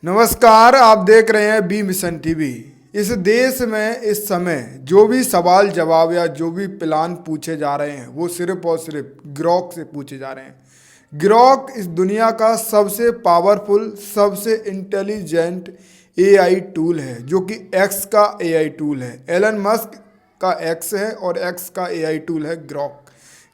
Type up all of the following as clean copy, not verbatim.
नमस्कार, आप देख रहे हैं बी मिशन टीवी। इस देश में इस समय जो भी सवाल जवाब या जो भी प्लान पूछे जा रहे हैं वो सिर्फ और सिर्फ ग्रॉक से पूछे जा रहे हैं। ग्रॉक इस दुनिया का सबसे पावरफुल, सबसे इंटेलिजेंट एआई टूल है, जो कि एक्स का एआई टूल है। एलन मस्क का एक्स है और एक्स का एआई टूल है ग्रॉक।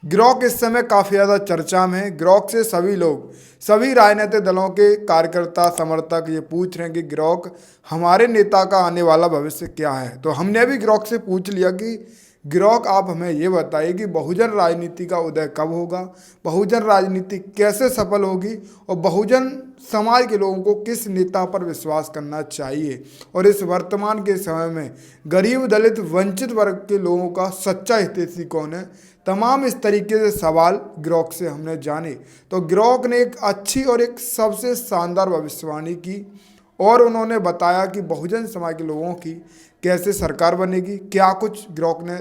ग्रॉक इस समय काफ़ी ज़्यादा चर्चा में है। ग्रॉक से सभी लोग, सभी राजनीतिक दलों के कार्यकर्ता, समर्थक ये पूछ रहे हैं कि ग्रॉक हमारे नेता का आने वाला भविष्य क्या है। तो हमने भी ग्रॉक से पूछ लिया कि ग्रॉक आप हमें ये बताइए कि बहुजन राजनीति का उदय कब होगा, बहुजन राजनीति कैसे सफल होगी और बहुजन समाज के लोगों को किस नेता पर विश्वास करना चाहिए, और इस वर्तमान के समय में गरीब, दलित, वंचित वर्ग के लोगों का सच्चा हितैषी कौन है। तमाम इस तरीके से सवाल ग्रॉक से हमने जाने। तो ग्रॉक ने एक अच्छी और एक सबसे शानदार भविष्यवाणी की और उन्होंने बताया कि बहुजन समाज के लोगों की कैसे सरकार बनेगी। क्या कुछ ग्रॉक ने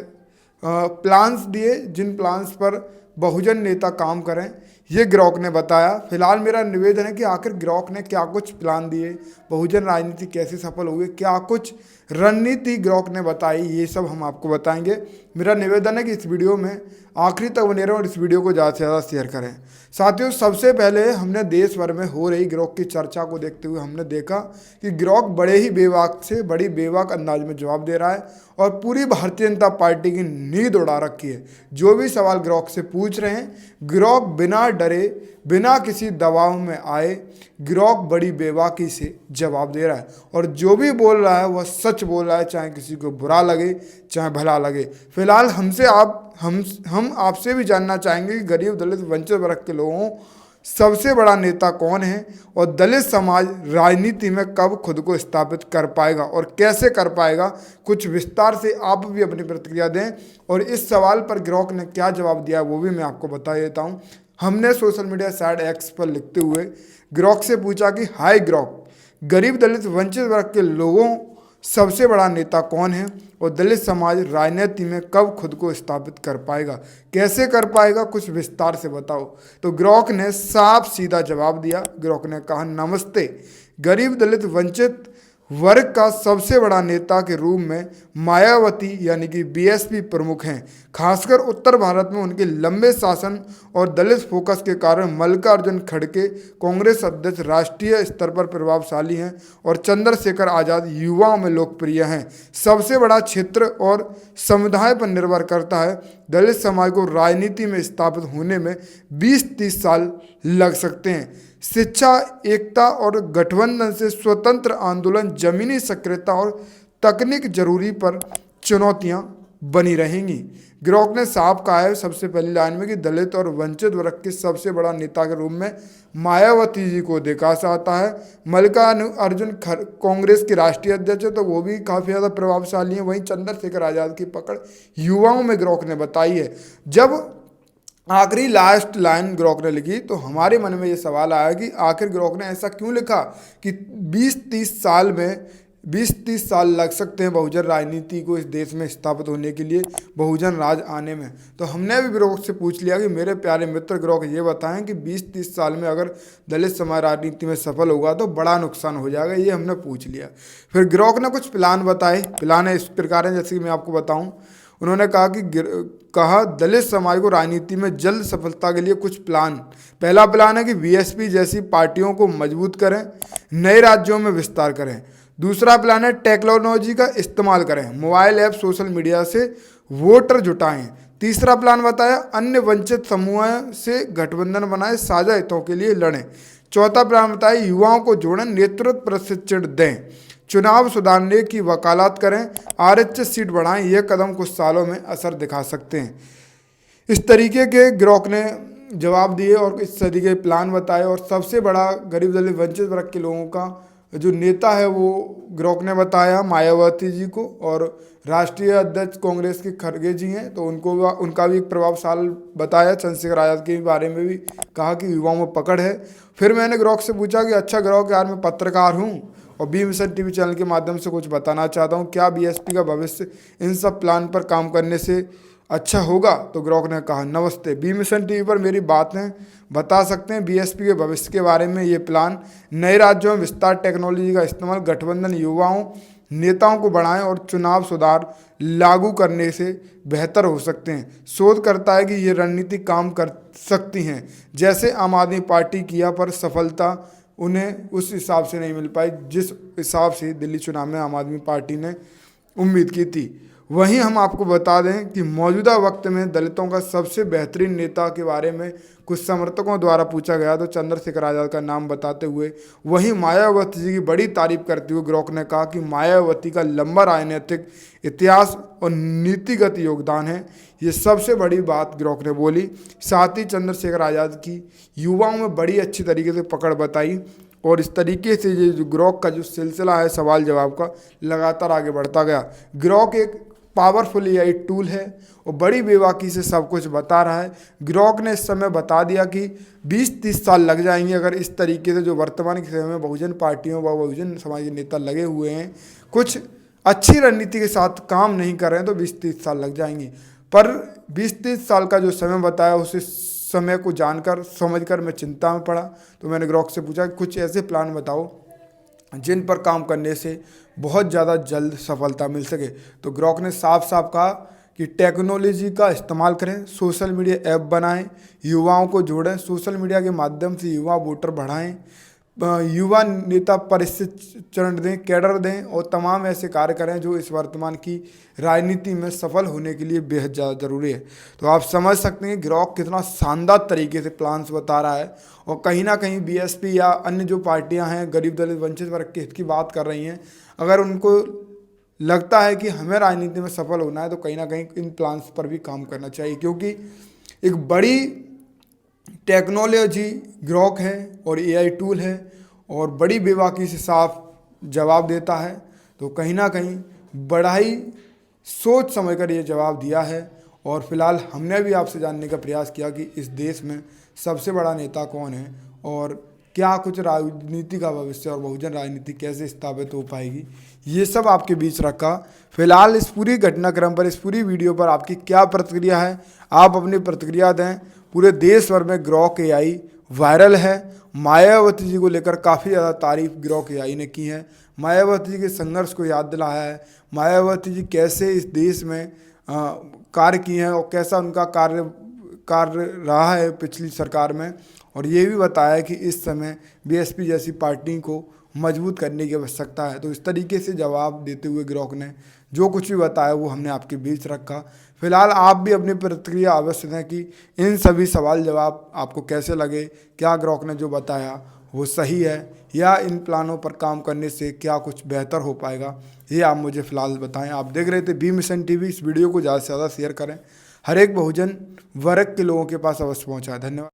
प्लान्स दिए, जिन प्लान्स पर बहुजन नेता काम करें, ये ग्रॉक ने बताया। फिलहाल मेरा निवेदन है कि आखिर ग्रॉक ने क्या कुछ प्लान दिए, बहुजन राजनीति कैसे सफल हुई, क्या कुछ रणनीति ग्रॉक ने बताई, ये सब हम आपको बताएंगे। मेरा निवेदन है कि इस वीडियो में आखिरी तक बने रहें और इस वीडियो को ज़्यादा से ज़्यादा शेयर करें। साथियों, सबसे पहले हमने देश भर में हो रही ग्रॉक की चर्चा को देखते हुए हमने देखा कि ग्रॉक बड़े ही बेबाक से बड़ी बेबाक अंदाज में जवाब दे रहा है और पूरी भारतीय जनता पार्टी की नींद उड़ा रखी है। जो भी सवाल ग्रॉक से पूछ रहे हैं, ग्रॉक बिना डरे, बिना किसी दबाव में आए, ग्रॉक बड़ी बेबाकी से जवाब दे रहा है और जो भी बोल रहा है वह सच बोल रहा है, चाहे किसी को बुरा लगे चाहे भला लगे। फिलहाल हम आपसे भी जानना चाहेंगे कि गरीब, दलित, वंचित वर्ग के लोगों सबसे बड़ा नेता कौन है और दलित समाज राजनीति में कब खुद को स्थापित कर पाएगा और कैसे कर पाएगा। कुछ विस्तार से आप भी अपनी प्रतिक्रिया दें और इस सवाल पर ग्रॉक ने क्या जवाब दिया वो भी मैं आपको बता देता हूं। हमने सोशल मीडिया साइट एक्स पर लिखते हुए ग्रॉक से पूछा कि हाय ग्रॉक, गरीब, दलित, वंचित वर्ग के लोगों सबसे बड़ा नेता कौन है और दलित समाज राजनीति में कब खुद को स्थापित कर पाएगा, कैसे कर पाएगा, कुछ विस्तार से बताओ। तो ग्रॉक ने साफ सीधा जवाब दिया। ग्रॉक ने कहा, नमस्ते, गरीब, दलित, वंचित वर्ग का सबसे बड़ा नेता के रूप में मायावती यानी कि बीएसपी प्रमुख हैं। खासकर उत्तर भारत में उनके लंबे शासन और दलित फोकस के कारण मल्लिकार्जुन खड़गे कांग्रेस अध्यक्ष राष्ट्रीय स्तर पर प्रभावशाली हैं और चंद्रशेखर आज़ाद युवाओं में लोकप्रिय हैं। सबसे बड़ा क्षेत्र और समुदाय पर निर्भर करता है। दलित समाज को राजनीति में स्थापित होने में 20-30 साल लग सकते हैं। शिक्षा, एकता और गठबंधन से स्वतंत्र आंदोलन, जमीनी सक्रियता और तकनीक जरूरी पर चुनौतियां बनी रहेंगी। ग्रॉक ने साफ कहा है सबसे पहली लाइन में कि दलित और वंचित वर्ग के सबसे बड़ा नेता के रूप में मायावती जी को देखा जाता है। मल्लिकार्जुन कांग्रेस के राष्ट्रीय अध्यक्ष है तो वो भी काफ़ी ज़्यादा प्रभावशाली हैं। वहीं चंद्रशेखर आज़ाद की पकड़ युवाओं में ग्रॉक ने बताई है। जब आखिरी लास्ट लाइन ग्रॉक ने लिखी तो हमारे मन में ये सवाल आया कि आखिर ग्रॉक ने ऐसा क्यों लिखा कि 20-30 साल लग सकते हैं बहुजन राजनीति को इस देश में स्थापित होने के लिए, बहुजन राज आने में। तो हमने भी ग्रॉक से पूछ लिया कि मेरे प्यारे मित्र ग्रॉक, ये बताएं कि 20-30 साल में अगर दलित समाज राजनीति में सफल होगा तो बड़ा नुकसान हो जाएगा। ये हमने पूछ लिया। फिर ग्रॉक ने कुछ प्लान बताए। प्लान इस प्रकार है, जैसे कि मैं आपको बताऊँ। उन्होंने कहा दलित समाज को राजनीति में जल्द सफलता के लिए कुछ प्लान। पहला प्लान है कि बीएसपी जैसी पार्टियों को मजबूत करें, नए राज्यों में विस्तार करें। दूसरा प्लान है टेक्नोलॉजी का इस्तेमाल करें, मोबाइल ऐप, सोशल मीडिया से वोटर जुटाएं। तीसरा प्लान बताया अन्य वंचित समूह से गठबंधन बनाएं, साझा हितों के लिए लड़ें। चौथा प्लान बताया युवाओं को जोड़ें, नेतृत्व प्रशिक्षण दें, चुनाव सुधारने की वकालत करें, आरक्षित सीट बढ़ाएं। यह कदम कुछ सालों में असर दिखा सकते हैं। इस तरीके के ग्रॉक ने जवाब दिए और इस तरीके के प्लान बताए। और सबसे बड़ा गरीब, दलित, वंचित वर्ग के लोगों का जो नेता है वो ग्रॉक ने बताया मायावती जी को, और राष्ट्रीय अध्यक्ष कांग्रेस के खड़गे जी हैं तो उनका भी एक प्रभावशाली बताया। चंद्रशेखर आज़ाद के बारे में भी कहा कि युवाओं में पकड़ है। फिर मैंने ग्रॉक से पूछा कि अच्छा ग्रॉक, यार मैं पत्रकार हूँ और बी मिशन टीवी चैनल के माध्यम से कुछ बताना चाहता हूँ, क्या बीएसपी का भविष्य इन सब प्लान पर काम करने से अच्छा होगा? तो ग्रॉक ने कहा, नमस्ते, बी मिशन टीवी पर मेरी बातें बता सकते हैं बीएसपी के भविष्य के बारे में। ये प्लान नए राज्यों में विस्तार, टेक्नोलॉजी का इस्तेमाल, गठबंधन, युवाओं नेताओं को बढ़ाएं और चुनाव सुधार लागू करने से बेहतर हो सकते हैं। शोध करता है कि ये रणनीति काम कर सकती हैं जैसे आम आदमी पार्टी किया, पर सफलता उन्हें उस हिसाब से नहीं मिल पाई जिस हिसाब से दिल्ली चुनाव में आम आदमी पार्टी ने उम्मीद की थी। वहीं हम आपको बता दें कि मौजूदा वक्त में दलितों का सबसे बेहतरीन नेता के बारे में कुछ समर्थकों द्वारा पूछा गया तो चंद्रशेखर आज़ाद का नाम बताते हुए वहीं मायावती जी की बड़ी तारीफ करते हुए ग्रॉक ने कहा कि मायावती का लंबा राजनीतिक इतिहास और नीतिगत योगदान है। ये सबसे बड़ी बात ग्रॉक ने बोली। साथ ही चंद्रशेखर आज़ाद की युवाओं में बड़ी अच्छी तरीके से पकड़ बताई और इस तरीके से ये जो ग्रॉक का जो सिलसिला है सवाल जवाब का लगातार आगे बढ़ता गया। ग्रॉक एक पावरफुल एआई टूल है और बड़ी बेबाकी से सब कुछ बता रहा है। ग्रॉक ने इस समय बता दिया कि 20-30 साल लग जाएंगे अगर इस तरीके से जो वर्तमान के समय में बहुजन पार्टियों व बहुजन समाज के नेता लगे हुए हैं कुछ अच्छी रणनीति के साथ काम नहीं कर रहे हैं तो 20-30 साल लग जाएंगे। पर 20-30 साल का जो समय बताया उसे समय को जानकर समझकर मैं चिंता में पड़ा। तो मैंने ग्रॉक से पूछा कि कुछ ऐसे प्लान बताओ जिन पर काम करने से बहुत ज़्यादा जल्द सफलता मिल सके। तो ग्रॉक ने साफ साफ कहा कि टेक्नोलॉजी का इस्तेमाल करें, सोशल मीडिया ऐप बनाएं, युवाओं को जोड़ें, सोशल मीडिया के माध्यम से युवा वोटर बढ़ाएं, युवा नेता प्रशिक्षण दें, कैडर दें और तमाम ऐसे कार्य करें जो इस वर्तमान की राजनीति में सफल होने के लिए बेहद ज़्यादा ज़रूरी है। तो आप समझ सकते हैं ग्रॉक कितना शानदार तरीके से प्लान्स बता रहा है और कहीं ना कहीं बीएसपी या अन्य जो पार्टियां हैं गरीब दलित वंचित वर्ग के हित की बात कर रही हैं, अगर उनको लगता है कि हमें राजनीति में सफल होना है तो कहीं ना कहीं इन प्लान्स पर भी काम करना चाहिए, क्योंकि एक बड़ी टेक्नोलॉजी ग्रॉक है और एआई टूल है और बड़ी बेबाकी से साफ जवाब देता है। तो कहीं ना कहीं बड़ा ही सोच समझकर ये जवाब दिया है। और फिलहाल हमने भी आपसे जानने का प्रयास किया कि इस देश में सबसे बड़ा नेता कौन है और क्या कुछ राजनीति का भविष्य और बहुजन राजनीति कैसे स्थापित हो पाएगी, ये सब आपके बीच रखा। फिलहाल इस पूरी घटनाक्रम पर, इस पूरी वीडियो पर आपकी क्या प्रतिक्रिया है, आप अपनी प्रतिक्रिया दें। पूरे देश भर में ग्रॉक एआई वायरल है। मायावती जी को लेकर काफ़ी ज़्यादा तारीफ ग्रॉक एआई ने की है। मायावती जी के संघर्ष को याद दिलाया है, मायावती जी कैसे इस देश में कार्य किए हैं और कैसा उनका कार्य रहा है पिछली सरकार में। और ये भी बताया कि इस समय बीएसपी जैसी पार्टी को मजबूत करने की आवश्यकता है। तो इस तरीके से जवाब देते हुए ग्रॉक ने जो कुछ भी बताया वो हमने आपके बीच रखा। फिलहाल आप भी अपनी प्रतिक्रिया अवश्य दें कि इन सभी सवाल जवाब आपको कैसे लगे, क्या ग्रॉक ने जो बताया वो सही है या इन प्लानों पर काम करने से क्या कुछ बेहतर हो पाएगा, ये आप मुझे फिलहाल बताएं। आप देख रहे थे बी मिशन टीवी। इस वीडियो को ज़्यादा से ज़्यादा शेयर करें, हर एक बहुजन वर्ग के लोगों के पास अवश्य पहुँचाएं। धन्यवाद।